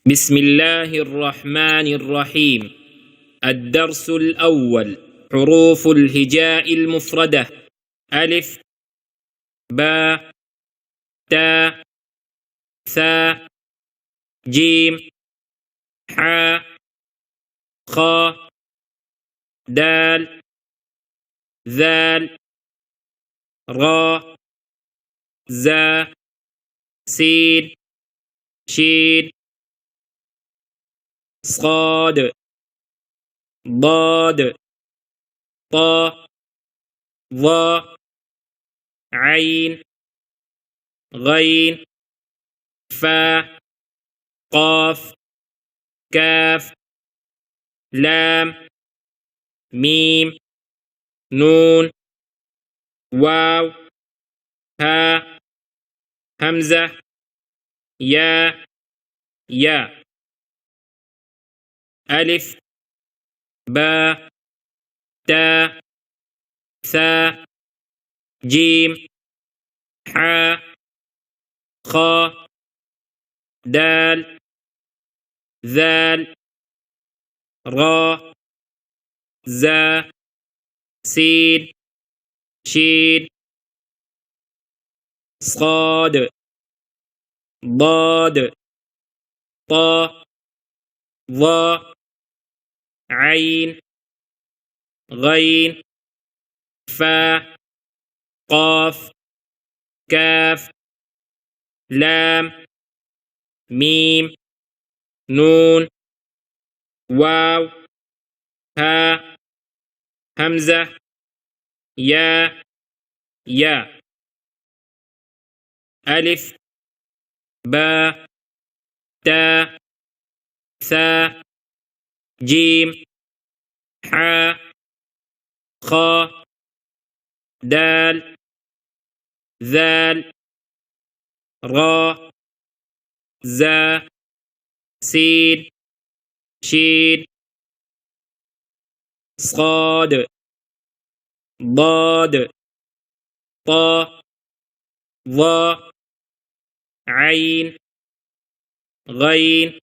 بسم الله الرحمن الرحيم. الدرس الأول: حروف الهجاء المفردة: ألف، باء، تاء، ثاء، جيم، حاء، خاء، دال، ذال، راء، زاء، سين، شين، صاد، ضاد، طاء، ظاء، عين، غين، فاء، قاف، كاف، لام، ميم، نون، واو، هاء، همزة، يا. ألف، باء، تاء، ثاء، جيم، حاء، خاء، دال، ذال، راء، زاء، سين، شين، صاد، ضاد، طاء، ظاء، عين، غين، فاء، قاف، كاف، لام، ميم، نون، واو، هاء، همزة، يا. ألف، باء، تاء، ثاء، جيم، حاء، خاء، دال، ذال، راء، زاء، سين، شين، صاد، ضاد، طاء، ظاء، عين، غين،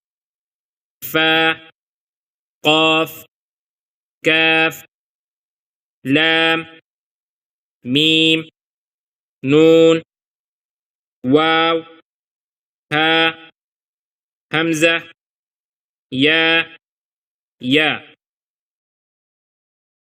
فاء، قاف، كاف، لام، ميم، نون، واو، هاء، همزة، يا.